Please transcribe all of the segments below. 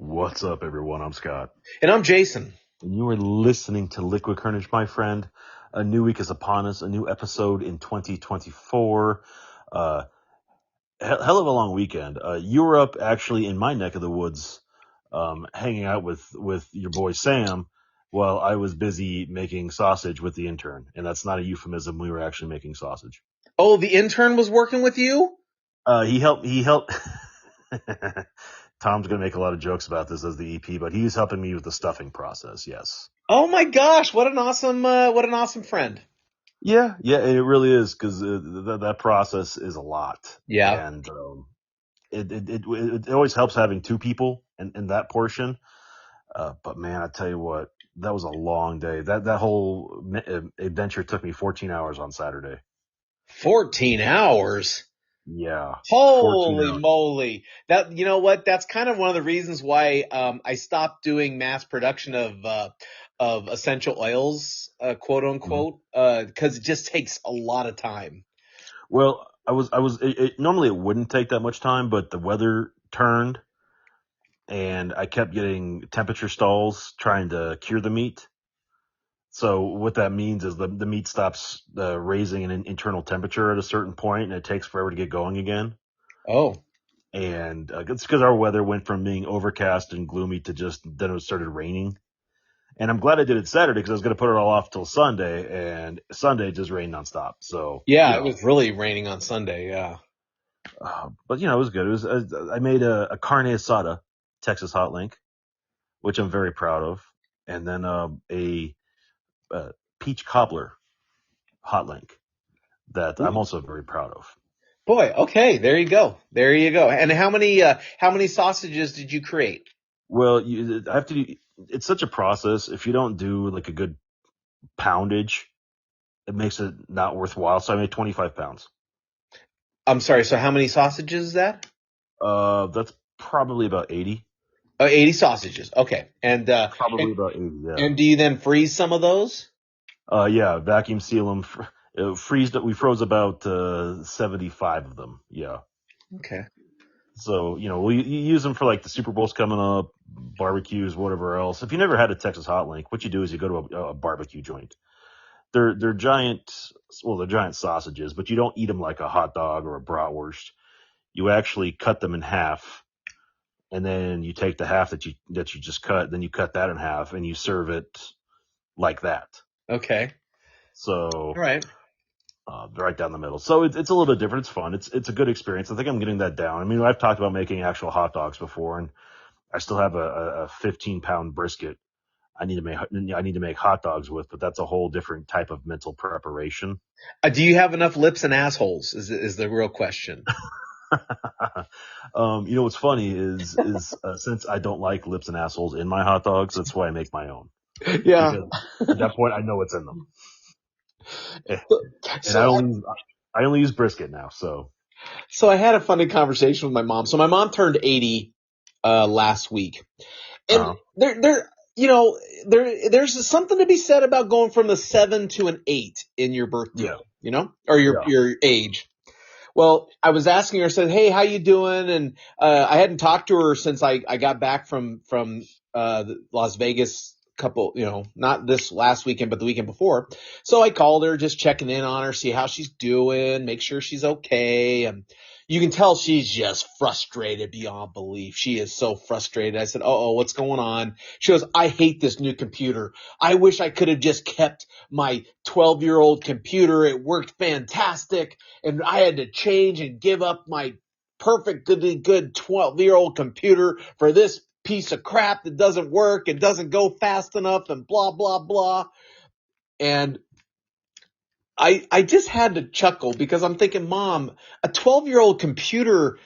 What's up, everyone? I'm Scott. And I'm Jason. And you are listening to Liquid Carnage, my friend. A new week is upon us, a new episode in 2024. Hell of a long weekend. You were up actually in my neck of the woods, hanging out with your boy Sam, while I was busy making sausage with the intern. And that's not a euphemism. We were actually making sausage. Oh, the intern was working with you? He helped. Tom's going to make a lot of jokes about this as the EP, but he's helping me with the stuffing process. Yes. Oh my gosh, what an awesome friend. Yeah, it really is because that process is a lot. Yeah. And it always helps having two people in that portion. But man, I tell you what, that was a long day. That whole adventure took me 14 hours on Saturday. 14 hours. Yeah. 14 Holy hours. moly. You know what? That's kind of one of the reasons why I stopped doing mass production of essential oils, quote unquote, because it just takes a lot of time. Well, normally it wouldn't take that much time, but the weather turned and I kept getting temperature stalls trying to cure the meat. So what that means is the meat stops raising an internal temperature at a certain point, and it takes forever to get going again. Oh. And it's because our weather went from being overcast and gloomy to then it started raining. And I'm glad I did it Saturday because I was going to put it all off till Sunday, and Sunday just rained nonstop. So Yeah, it was really raining on Sunday, yeah. But it was good. It was I made a carne asada, Texas hot link, which I'm very proud of, and then a peach cobbler hot link that I'm also very proud of. Boy, okay, there you go. There you go. And how many sausages did you create? Well, I have to. It's such a process. If you don't do like a good poundage, it makes it not worthwhile. So I made 25 pounds. I'm sorry. So how many sausages is that? That's probably about 80. 80 sausages. Okay. And Probably about 80. Yeah. and do you then freeze some of those? Yeah. Vacuum seal them. We froze about 75 of them. Yeah. Okay. So we use them for like the Super Bowl's coming up, barbecues, whatever else. If you never had a Texas hot link, what you do is you go to a barbecue joint. They're giant. Well, they're giant sausages, but you don't eat them like a hot dog or a bratwurst. You actually cut them in half, and then you take the half that you just cut, then you cut that in half, and you serve it like that. Okay. So All right. right down the middle. So it's a little bit different. It's fun. It's a good experience. I think I'm getting that down. I mean, I've talked about making actual hot dogs before, and I still have a 15-pound brisket I need to make hot dogs with, but that's a whole different type of mental preparation. Do you have enough lips and assholes? Is the real question. What's funny is since I don't like lips and assholes in my hot dogs, that's why I make my own. Yeah. Because at that point, I know what's in them. And So I only use brisket now. So I had a funny conversation with my mom. So my mom turned 80 last week, and there's something to be said about going from a 7 to an 8 in your birthday, or your age. Well, I was asking her, I said, "Hey, how you doing?" And I hadn't talked to her since I got back from Las Vegas not this last weekend, but the weekend before. So I called her, just checking in on her, see how she's doing, make sure she's okay. And you can tell she's just frustrated beyond belief. She is so frustrated. I said, "Oh, what's going on?" She goes, "I hate this new computer. I wish I could have just kept my 12-year-old computer. It worked fantastic. And I had to change and give up my perfectly good 12-year-old computer for this piece of crap that doesn't work and doesn't go fast enough and blah, blah, blah." And I just had to chuckle because I'm thinking, Mom, a 12-year-old computer,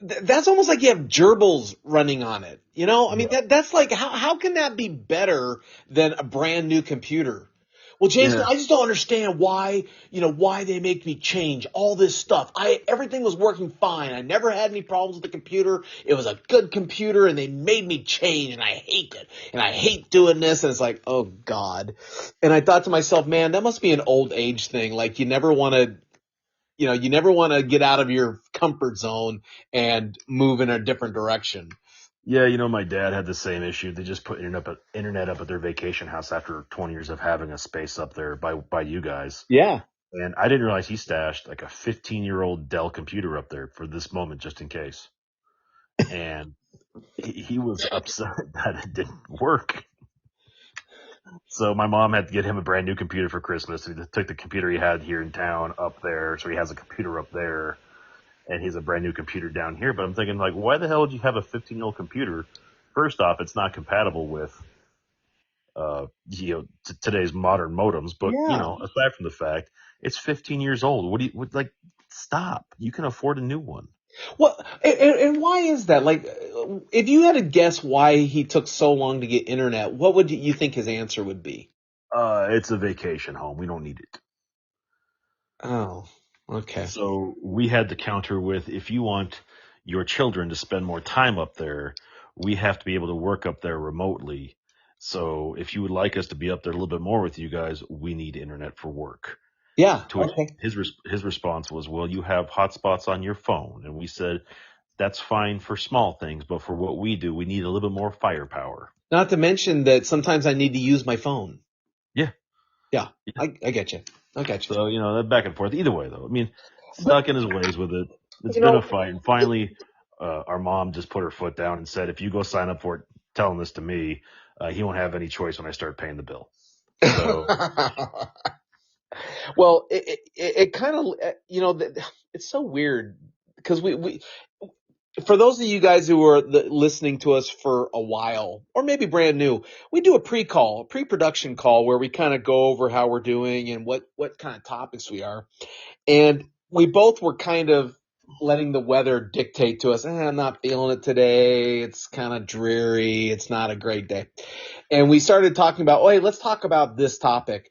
that's almost like you have gerbils running on it. I mean, that's like, how can that be better than a brand new computer? Well, Jason, I just don't understand why they make me change all this stuff. Everything was working fine. I never had any problems with the computer. It was a good computer and they made me change and I hate it. And I hate doing this. And it's like, oh God. And I thought to myself, man, that must be an old age thing. Like you never want to get out of your comfort zone and move in a different direction. Yeah, my dad had the same issue. They just put internet up at their vacation house after 20 years of having a space up there by you guys. Yeah. And I didn't realize he stashed like a 15-year-old Dell computer up there for this moment, just in case. And he was upset that it didn't work. So my mom had to get him a brand new computer for Christmas. He took the computer he had here in town up there, so he has a computer up there, and he's a brand new computer down here. But I'm thinking, like, why the hell would you have a 15-year-old computer? First off, it's not compatible with today's modern modems. But Yeah. aside from the fact it's 15 years old, like? Stop! You can afford a new one. Well, and why is that? Like, if you had to guess why he took so long to get internet, what would you think his answer would be? It's a vacation home. We don't need it. Oh, okay. So we had to counter with, if you want your children to spend more time up there, we have to be able to work up there remotely. So if you would like us to be up there a little bit more with you guys, we need internet for work. Yeah. To which Okay. his response was, well, you have hotspots on your phone. And we said, that's fine for small things, but for what we do, we need a little bit more firepower. Not to mention that sometimes I need to use my phone. Yeah. Yeah. I get you. I get you. So, that back and forth. Either way, though, I mean, But, stuck in his ways with it. It's you been a know, fight. And finally, our mom just put her foot down and said, if you go sign up for it, telling this to me, he won't have any choice when I start paying the bill. So, well, it kind of, it's so weird because we for those of you guys who are listening to us for a while, or maybe brand new, we do a pre-production call where we kind of go over how we're doing and what kind of topics we are. And we both were kind of letting the weather dictate to us. I'm not feeling it today. It's kind of dreary. It's not a great day. And we started talking about, oh, hey, let's talk about this topic.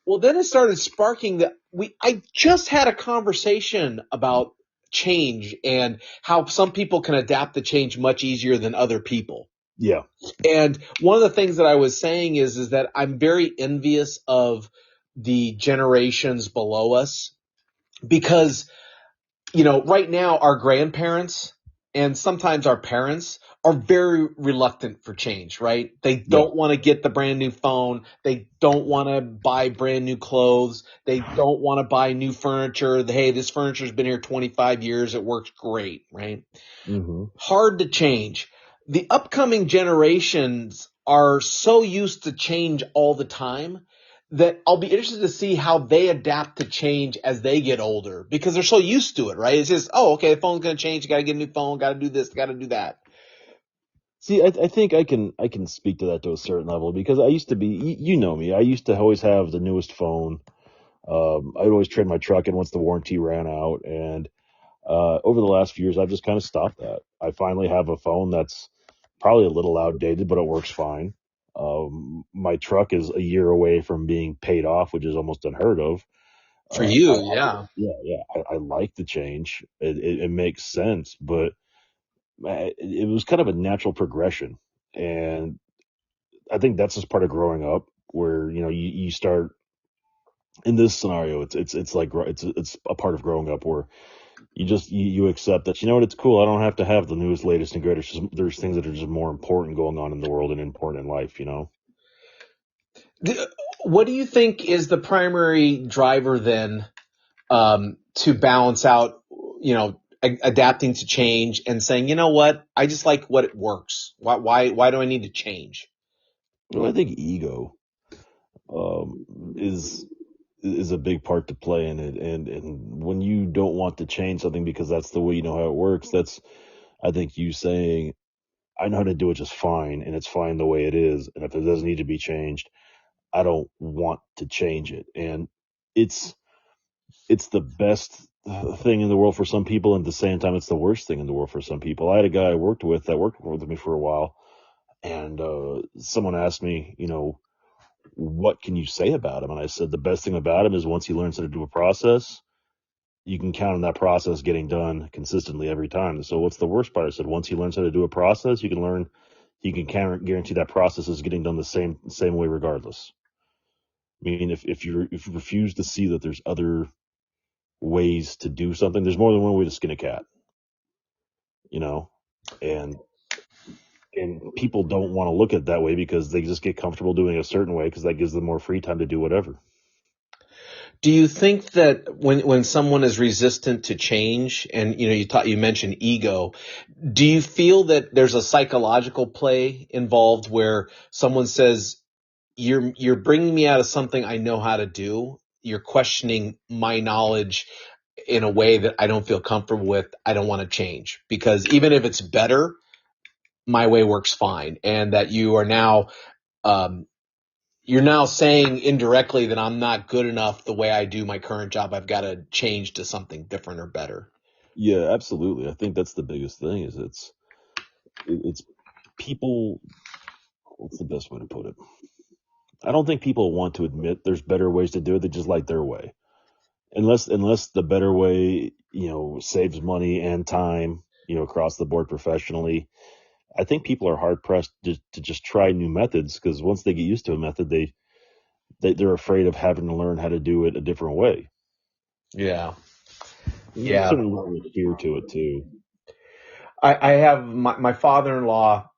Well, then it started sparking I just had a conversation about change and how some people can adapt to change much easier than other people. yeah. And one of the things that I was saying is that I'm very envious of the generations below us because, right now our grandparents and sometimes our parents are very reluctant for change, right? They don't want to get the brand new phone. They don't want to buy brand new clothes. They don't want to buy new furniture. Hey, this furniture's been here 25 years. It works great, right? Mm-hmm. Hard to change. The upcoming generations are so used to change all the time that I'll be interested to see how they adapt to change as they get older because they're so used to it, right? It's just, oh, okay, the phone's going to change. You got to get a new phone. Got to do this. Got to do that. See, I think I can speak to that to a certain level because I used to be, you know me, I used to always have the newest phone. I'd always trade my truck in once the warranty ran out. And over the last few years, I've just kind of stopped that. I finally have a phone that's probably a little outdated, but it works fine. My truck is a year away from being paid off, which is almost unheard of. For you, yeah. Yeah. I like the change. It makes sense, but it was kind of a natural progression. And I think that's just part of growing up where, you start in this scenario, it's like, it's a part of growing up where you accept that, it's cool. I don't have to have the newest, latest, and greatest. There's things that are just more important going on in the world and important in life. What do you think is the primary driver then to balance out, adapting to change and saying, you know what, I just like what it works. Why do I need to change? Well, I think ego is a big part to play in it, and when you don't want to change something because that's the way you know how it works, that's, I think, you saying, I know how to do it just fine, and it's fine the way it is, and if it doesn't need to be changed, I don't want to change it. And it's the best thing in the world for some people, and at the same time it's the worst thing in the world for some people. I had a guy I worked with me for a while, and someone asked me, what can you say about him? And I said the best thing about him is once he learns how to do a process, you can count on that process getting done consistently every time. So what's the worst part? I said once he learns how to do a process, he can guarantee that process is getting done the same way regardless. I mean, if you refuse to see that there's other ways to do something, there's more than one way to skin a cat, and And people don't want to look at it that way because they just get comfortable doing it a certain way because that gives them more free time to do whatever. Do you think that when someone is resistant to change, and you mentioned ego, do you feel that there's a psychological play involved where someone says, you're bringing me out of something I know how to do, you're questioning my knowledge in a way that I don't feel comfortable with, I don't want to change, because even if it's better, my way works fine, and that you are now you're now saying indirectly that I'm not good enough the way I do my current job. I've got to change to something different or better. Yeah, absolutely. I think that's the biggest thing is it's people. What's the best way to put it? I don't think people want to admit there's better ways to do it. They just like their way. Unless the better way, saves money and time, across the board professionally. I think people are hard pressed to just try new methods because once they get used to a method, they're afraid of having to learn how to do it a different way. Yeah. There's a certain level of fear to it too. I have my father-in-law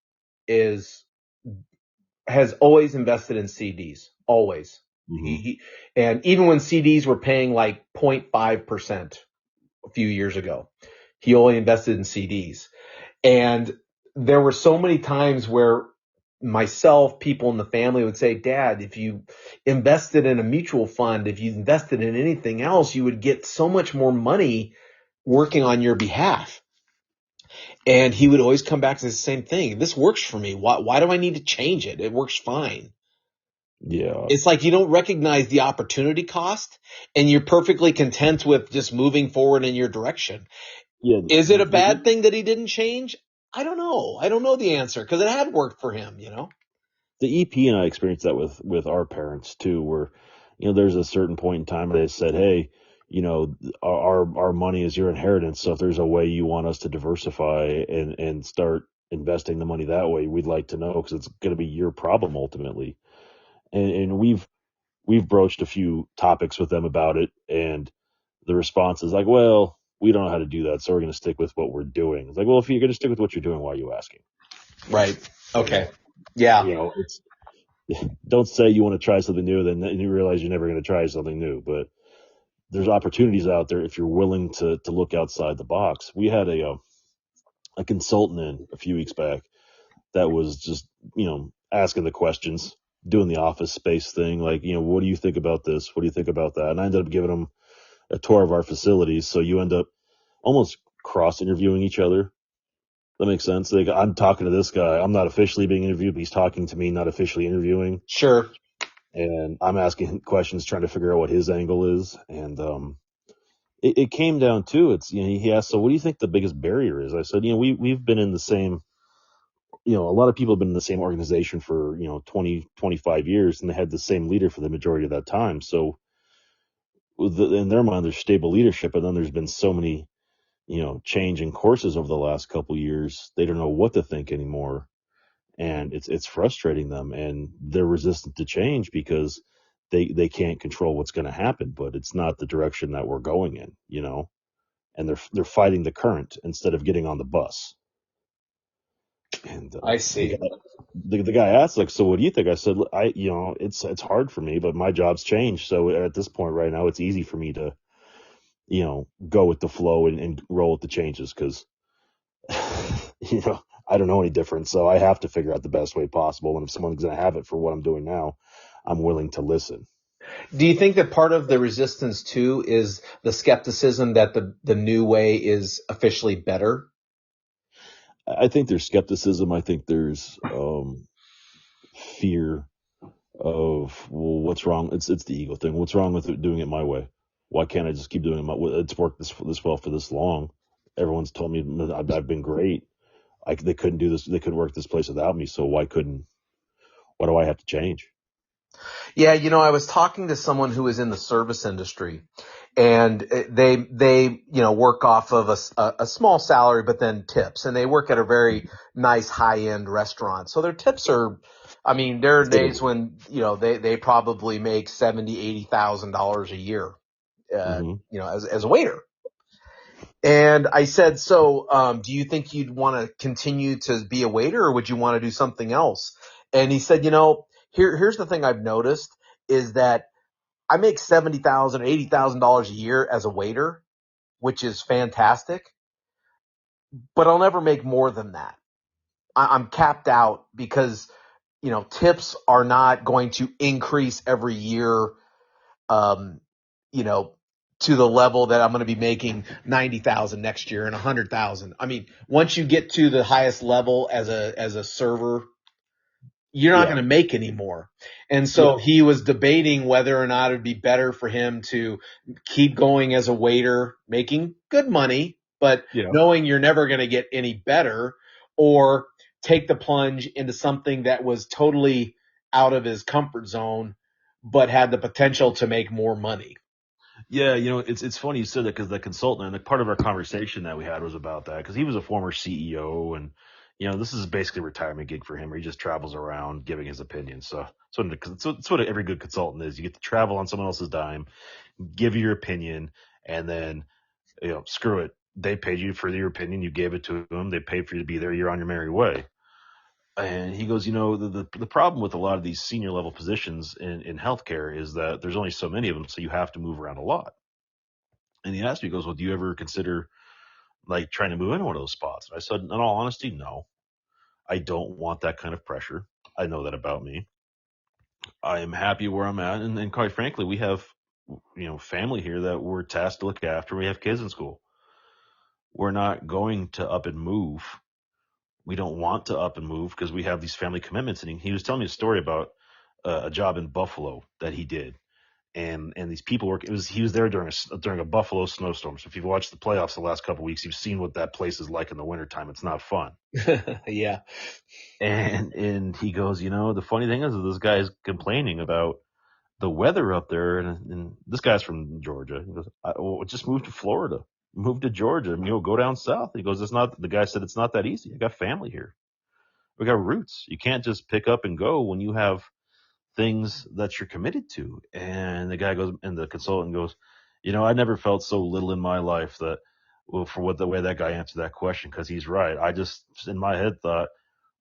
has always invested in CDs, always. Mm-hmm. And even when CDs were paying like 0.5% a few years ago, he only invested in CDs. And there were so many times where myself, people in the family would say, Dad, if you invested in a mutual fund, if you invested in anything else, you would get so much more money working on your behalf. And he would always come back to the same thing. This works for me. Why do I need to change it? It works fine. Yeah. It's like you don't recognize the opportunity cost and you're perfectly content with just moving forward in your direction. Yeah. Is it a bad thing that he didn't change? I don't know. I don't know the answer because it had worked for him, The EP and I experienced that with our parents too, where, there's a certain point in time where they said, hey, our money is your inheritance. So if there's a way you want us to diversify and start investing the money that way, we'd like to know because it's going to be your problem ultimately. And we've broached a few topics with them about it, and the response is like, well, we don't know how to do that, so we're going to stick with what we're doing. It's like, well, if you're going to stick with what you're doing, why are you asking? Right. Okay. Yeah. It's don't say you want to try something new, then you realize you're never going to try something new. But there's opportunities out there if you're willing to look outside the box. We had a consultant in a few weeks back that was just asking the questions, doing the office space thing, like what do you think about this? What do you think about that? And I ended up giving him a tour of our facilities. So you end up almost cross interviewing each other. That makes sense. Like I'm talking to this guy. I'm not officially being interviewed, but he's talking to me, not officially interviewing. Sure. And I'm asking him questions, trying to figure out what his angle is. And it came down to he asked, so what do you think the biggest barrier is? I said, we've been in the same, a lot of people have been in the same organization for 20, 25 years, and they had the same leader for the majority of that time. So in their mind, there's stable leadership, and then there's been so many change in courses over the last couple of years. They don't know what to think anymore. And it's frustrating them, and they're resistant to change because they can't control what's going to happen, but it's not the direction that we're going in, and they're fighting the current instead of getting on the bus. And I see. The guy asked, like, so what do you think? I said, it's hard for me, but my job's changed. So at this point right now, it's easy for me to, go with the flow and roll with the changes because, I don't know any different. So I have to figure out the best way possible. And if someone's going to have it for what I'm doing now, I'm willing to listen. Do you think that part of the resistance too is the skepticism that the new way is officially better? I think there's skepticism. I think there's fear of, well, what's wrong? It's the ego thing. What's wrong with doing it my way? Why can't I just keep doing it my way? It's worked this well for this long. Everyone's told me I've been great. They couldn't do this. They couldn't work this place without me. So why do I have to change? Yeah, I was talking to someone who is in the service industry, and they work off of a small salary, but then tips, and they work at a very nice high end restaurant. So their tips are, there are days when they probably make $70,000-$80,000 a year, as a waiter. And I said, so, do you think you'd want to continue to be a waiter or would you want to do something else? And he said, here's the thing I've noticed is that I make $70,000, $80,000 a year as a waiter, which is fantastic, but I'll never make more than that. I'm capped out because, tips are not going to increase every year, um, you know, to the level that I'm going to be making 90,000 next year and 100,000. I mean, once you get to the highest level as a server, you're not going to make any more. And so he was debating whether or not it'd be better for him to keep going as a waiter, making good money, but knowing you're never going to get any better, or take the plunge into something that was totally out of his comfort zone, but had the potential to make more money. Yeah, it's funny you said that because the consultant, and part of our conversation that we had was about that because he was a former CEO, and this is basically a retirement gig for him where he just travels around giving his opinions. So it's what every good consultant is. You get to travel on someone else's dime, give your opinion, and then screw it. They paid you for your opinion. You gave it to them. They paid for you to be there. You're on your merry way. And he goes, the problem with a lot of these senior level positions in healthcare is that there's only so many of them, so you have to move around a lot. And he asked me, he goes, well, do you ever consider like trying to move into one of those spots? And I said, in all honesty, no. I don't want that kind of pressure. I know that about me. I am happy where I'm at, and quite frankly, we have family here that we're tasked to look after. We have kids in school. We're not going to up and move. We don't want to up and move because we have these family commitments. And he was telling me a story about a job in Buffalo that he did, and these people he was there during a Buffalo snowstorm. So if you've watched the playoffs the last couple of weeks, you've seen what that place is like in the wintertime. It's not fun. Yeah. And he goes, the funny thing is that this guy's complaining about the weather up there, and this guy's from Georgia. He goes, just move to Florida, move to Georgia, go down south. He goes, the guy said, it's not that easy. I got family here. We got roots. You can't just pick up and go when you have things that you're committed to. And the guy goes, and the consultant goes, I never felt so little in my life that, for the way that guy answered that question, because he's right. I just, in my head, thought,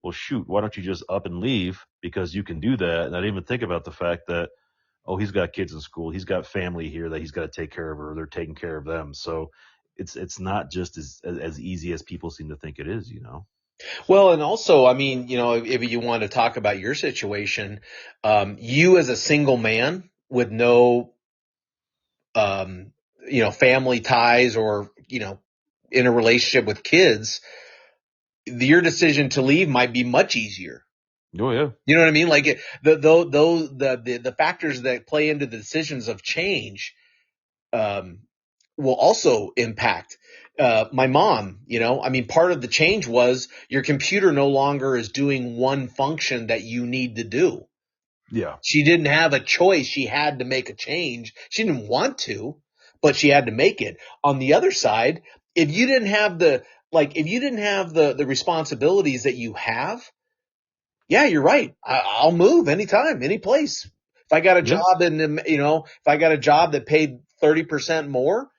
well, shoot, why don't you just up and leave? Because you can do that. And I didn't even think about the fact that, he's got kids in school. He's got family here that he's got to take care of, or they're taking care of them. So it's not just as easy as people seem to think it is, Well, and also, I mean, if you want to talk about your situation, you as a single man with no, family ties or, in a relationship with kids, your decision to leave might be much easier. Oh yeah. You know what I mean? Like the factors that play into the decisions of change, will also impact. My mom, part of the change was your computer no longer is doing one function that you need to do. Yeah. She didn't have a choice. She had to make a change. She didn't want to, but she had to make it. On the other side, if you didn't have the responsibilities that you have, yeah, you're right. I'll move anytime, any place. If I got a job if I got a job that paid 30% more,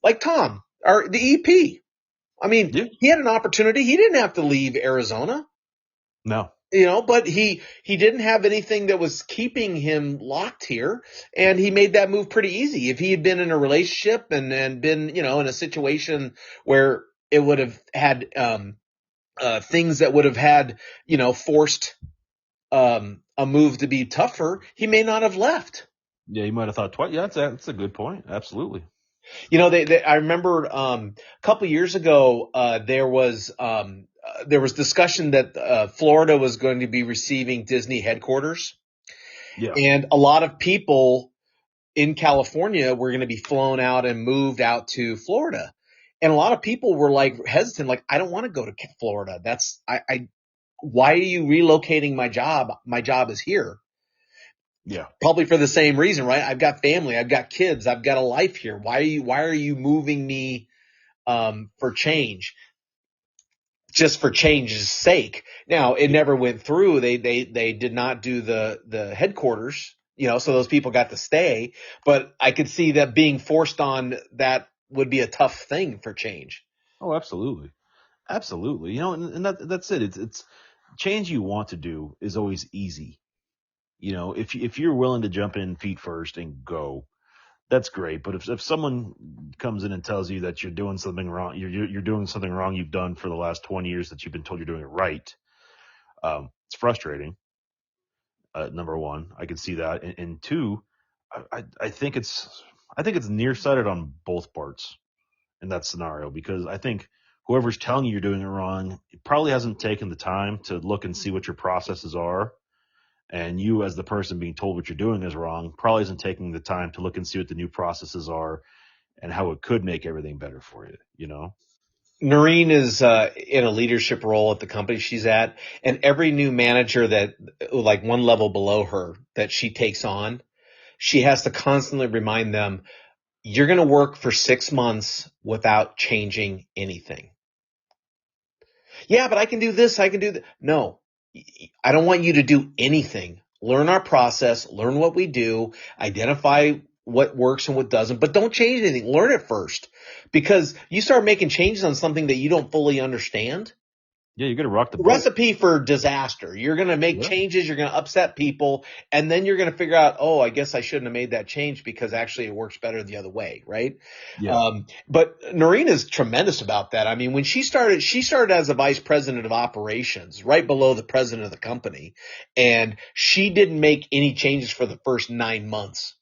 like Tom, or the EP. I mean, he had an opportunity. He didn't have to leave Arizona. No. But he didn't have anything that was keeping him locked here, and he made that move pretty easy. If he had been in a relationship and been, in a situation where it would have had things that would have had, forced a move to be tougher, he may not have left. Yeah, he might have thought twice. Yeah, that's a good point. Absolutely. I remember a couple years ago there was discussion that Florida was going to be receiving Disney headquarters. Yeah. And a lot of people in California were going to be flown out and moved out to Florida. And a lot of people were like hesitant, like, I don't want to go to Florida. Why are you relocating my job? My job is here. Yeah. Probably for the same reason, right? I've got family, I've got kids, I've got a life here. Why are you moving me for change? Just for change's sake. Now, it never went through. They did not do the headquarters, so those people got to stay. But I could see that being forced on that would be a tough thing for change. Oh, absolutely. Absolutely. You know, and that's it. It's change you want to do is always easy. You know, if you're willing to jump in feet first and go, that's great. But if someone comes in and tells you that you're doing something wrong, you're doing something wrong you've done for the last 20 years that you've been told you're doing it right, it's frustrating. Number one, I can see that, and two, I think it's nearsighted on both parts in that scenario, because I think whoever's telling you you're doing it wrong probably hasn't taken the time to look and see what your processes are. And you, as the person being told what you're doing is wrong, probably isn't taking the time to look and see what the new processes are and how it could make everything better for you, you know? Noreen is in a leadership role at the company she's at, and every new manager that, like one level below her, that she takes on, she has to constantly remind them, you're going to work for 6 months without changing anything. Yeah, but I can do this. I can do that. No, I don't want you to do anything. Learn our process, learn what we do, identify what works and what doesn't, but don't change anything. Learn it first, because you start making changes on something that you don't fully understand. Yeah, you got to rock the boat. Recipe for disaster. You're going to make changes. You're going to upset people. And then you're going to figure out, oh, I guess I shouldn't have made that change because actually it works better the other way. Right. Yeah. But Noreen is tremendous about that. I mean, when she started as a vice president of operations, right below the president of the company. And she didn't make any changes for the first 9 months.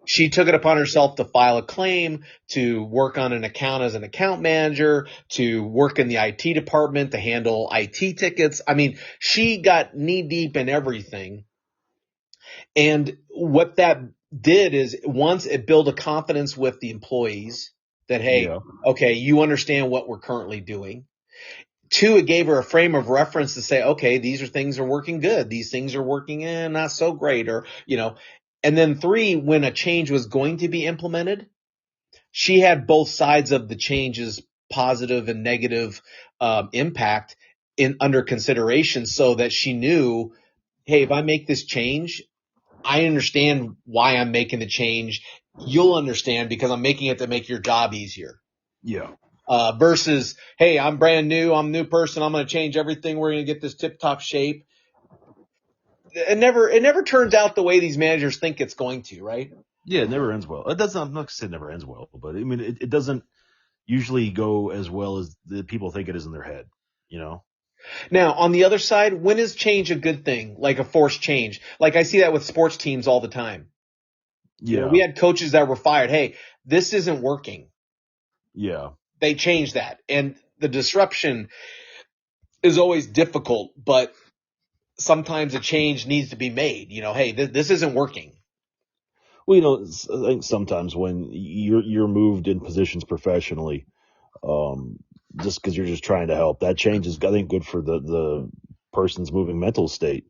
She took it upon herself to file a claim, to work on an account as an account manager, to work in the IT department, to handle IT tickets. I mean, she got knee deep in everything. And what that did is, once, it built a confidence with the employees that, hey, okay, you understand what we're currently doing. Two, it gave her a frame of reference to say, okay, these are things are working good. These things are working not so great, or, you know. And then three, when a change was going to be implemented, she had both sides of the change's positive and negative impact under consideration, so that she knew, hey, if I make this change, I understand why I'm making the change. You'll understand because I'm making it to make your job easier. Yeah. Versus, hey, I'm brand new. I'm a new person. I'm going to change everything. We're going to get this tip top shape. It never turns out the way these managers think it's going to, right? Yeah, it never ends well. It doesn't. I'm not going to say it never ends well, but I mean, it doesn't usually go as well as the people think it is in their head, you know? Now, on the other side, when is change a good thing? Like a forced change? Like I see that with sports teams all the time. Yeah. You know, we had coaches that were fired. Hey, this isn't working. Yeah. They changed that. And the disruption is always difficult, but sometimes a change needs to be made. You know, hey, this isn't working. Well, you know, I think sometimes when you're moved in positions professionally, just because you're just trying to help, that change is, I think, good for the person's moving mental state.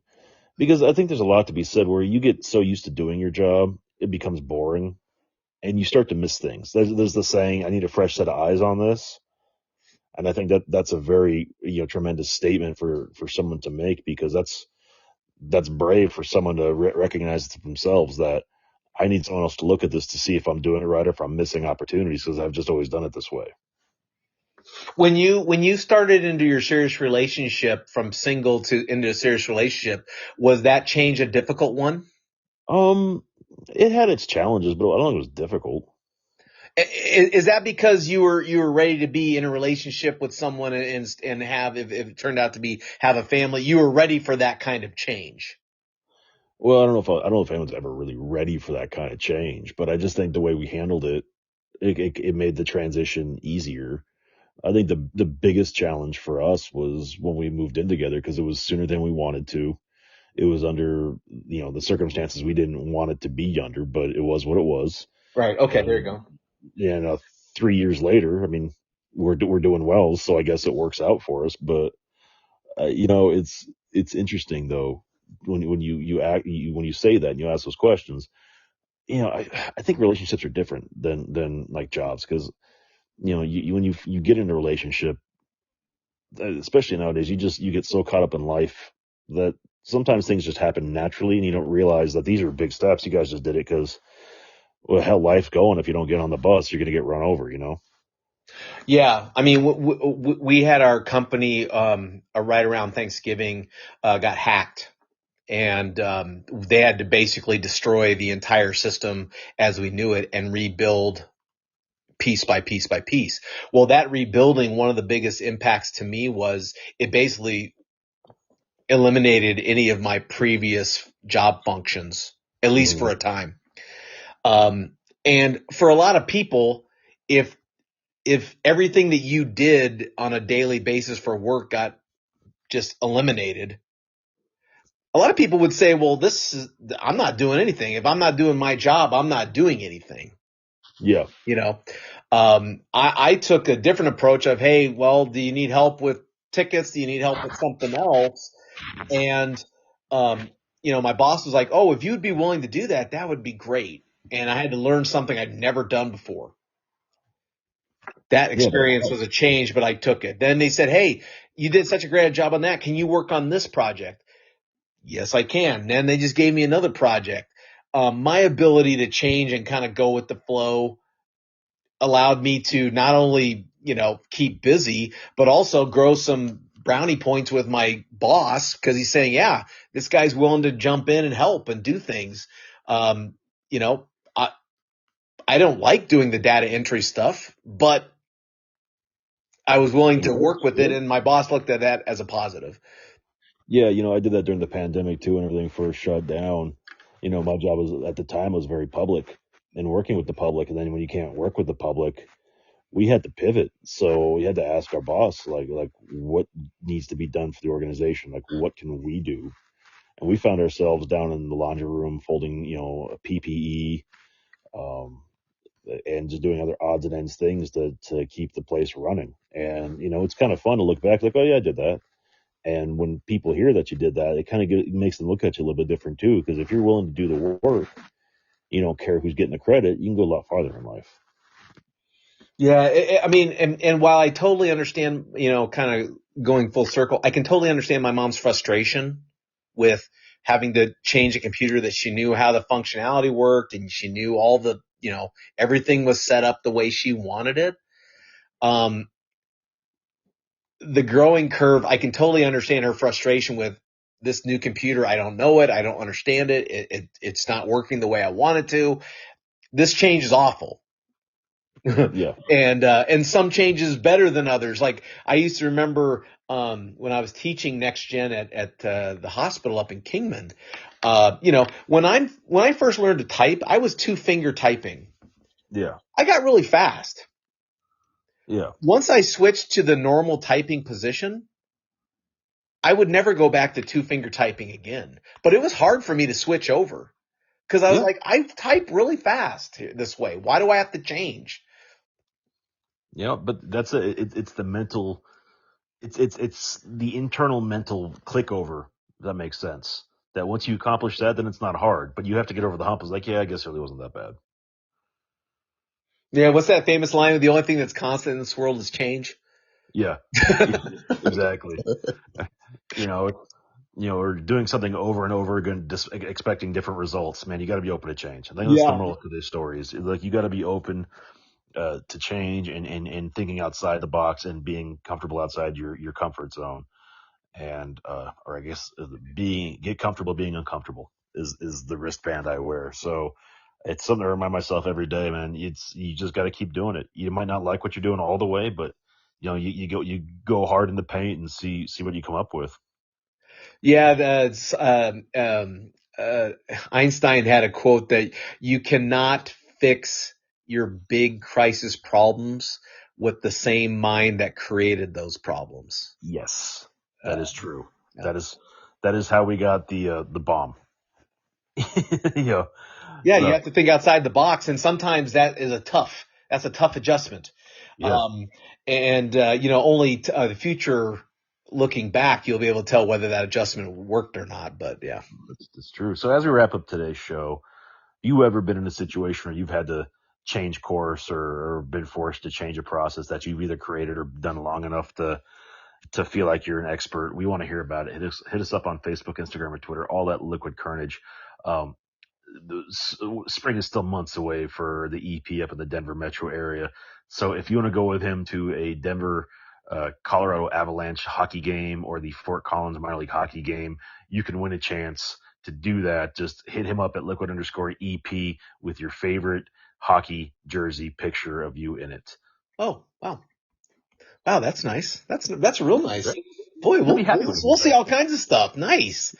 Because I think there's a lot to be said where you get so used to doing your job, it becomes boring, and you start to miss things. There's the saying, "I need a fresh set of eyes on this," and I think that's a very, you know, tremendous statement for someone to make, because that's brave for someone to recognize to themselves that I need someone else to look at this to see if I'm doing it right or if I'm missing opportunities, because I've just always done it this way. When you started into your serious relationship, from single to into a serious relationship, was that change a difficult one? It had its challenges, but I don't think it was difficult. Is that because you were ready to be in a relationship with someone and have, if it turned out to be, have a family, you were ready for that kind of change? Well, I don't know if anyone's ever really ready for that kind of change, but I just think the way we handled it made the transition easier. I think the biggest challenge for us was when we moved in together, because it was sooner than we wanted to. It was under, you know, the circumstances we didn't want it to be under, but it was what it was. Right. Okay. There you go. And 3 years later, I mean, we're doing well, so I guess it works out for us. But you know, it's interesting though when when you say that and you ask those questions. You know, I think relationships are different than like jobs, because you know, when you get in a relationship, especially nowadays, you get so caught up in life that sometimes things just happen naturally, and you don't realize that these are big steps. You guys just did it because, well, hell, life's going. If you don't get on the bus, you're going to get run over, you know? Yeah, I mean, we had our company right around Thanksgiving got hacked, and they had to basically destroy the entire system as we knew it and rebuild piece by piece by piece. Well, that rebuilding, one of the biggest impacts to me was it basically eliminated any of my previous job functions, at least for a time. And for a lot of people, if everything that you did on a daily basis for work got just eliminated, a lot of people would say, well, I'm not doing anything. If I'm not doing my job, I'm not doing anything. Yeah. You know, I took a different approach of, hey, well, do you need help with tickets? Do you need help with something else? And, my boss was like, oh, if you'd be willing to do that, that would be great. And I had to learn something I'd never done before. That experience was a change, but I took it. Then they said, hey, you did such a great job on that. Can you work on this project? Yes, I can. Then they just gave me another project. My ability to change and kind of go with the flow allowed me to not only, keep busy, but also grow some brownie points with my boss because he's saying, yeah, this guy's willing to jump in and help and do things. You know, I don't like doing the data entry stuff, but I was willing to work with it, and my boss looked at that as a positive. Yeah, I did that during the pandemic too, when everything first shut down. My job was at the time was very public and working with the public, and then when you can't work with the public, we had to pivot. So we had to ask our boss, like what needs to be done for the organization, like what can we do? And we found ourselves down in the laundry room folding, a PPE, um, and just doing other odds and ends things to keep the place running. And it's kind of fun to look back, like, oh yeah, I did that. And when people hear that you did that, it kind of makes them look at you a little bit different too. Because if you're willing to do the work, you don't care who's getting the credit. You can go a lot farther in life. Yeah, I mean, and while I totally understand, kind of going full circle, I can totally understand my mom's frustration with having to change a computer that she knew how the functionality worked and she knew all the, everything was set up the way she wanted it. The growing curve, I can totally understand her frustration with this new computer. I don't know it. I don't understand it. It's not working the way I want it to. This change is awful. Yeah. And some changes better than others. Like I used to remember when I was teaching next gen at the hospital up in Kingman. When I first learned to type, I was 2-finger typing. Yeah. I got really fast. Yeah. Once I switched to the normal typing position, I would never go back to 2-finger typing again. But it was hard for me to switch over because I was like, I type really fast this way. Why do I have to change? But that's it's the mental, it's the internal mental click over. That makes sense. That once you accomplish that, then it's not hard, but you have to get over the hump. It's like, yeah, I guess it really wasn't that bad. Yeah, what's that famous line? The only thing that's constant in this world is change. Yeah, exactly. Or doing something over and over again, just expecting different results. Man, you got to be open to change. I think that's the moral of this story. Is like you got to be open to change and thinking outside the box and being comfortable outside your comfort zone. And or I guess get comfortable being uncomfortable is the wristband I wear. So it's something to remind myself every day, man. You just got to keep doing it. You might not like what you're doing all the way, but you go hard in the paint and see what you come up with. Yeah, that's Einstein had a quote that you cannot fix your big crisis problems with the same mind that created those problems. Yes, that is true. Yeah. That is how we got the bomb. Yeah, you have to think outside the box, and sometimes that's a tough adjustment. Yeah. Only the future looking back, you'll be able to tell whether that adjustment worked or not. But yeah, that's true. So as we wrap up today's show, you ever been in a situation where you've had to change course or been forced to change a process that you've either created or done long enough to feel like you're an expert? We want to hear about it. Hit us up on Facebook, Instagram, or Twitter, all that Liquid Carnage. spring is still months away for the EP up in the Denver metro area. So if you want to go with him to a Denver, Colorado Avalanche hockey game or the Fort Collins minor league hockey game, you can win a chance to do that. Just hit him up at liquid_EP with your favorite hockey jersey picture of you in it. Oh, wow. Wow, that's nice. That's real nice. Boy, we'll see all kinds of stuff. Nice.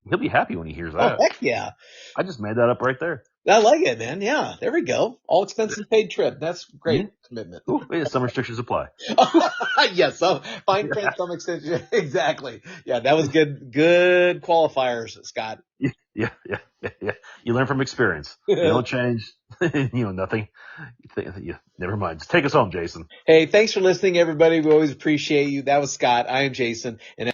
He'll be happy when he hears that. Oh, heck yeah. I just made that up right there. I like it, man. Yeah, there we go. All expenses paid trip. That's great commitment. Ooh, wait, some restrictions apply. Yes, so fine print, some extension. Exactly. Yeah, that was good qualifiers, Scott. Yeah. You learn from experience. You don't change. Nothing. Never mind. Just take us home, Jason. Hey, thanks for listening, everybody. We always appreciate you. That was Scott. I am Jason. And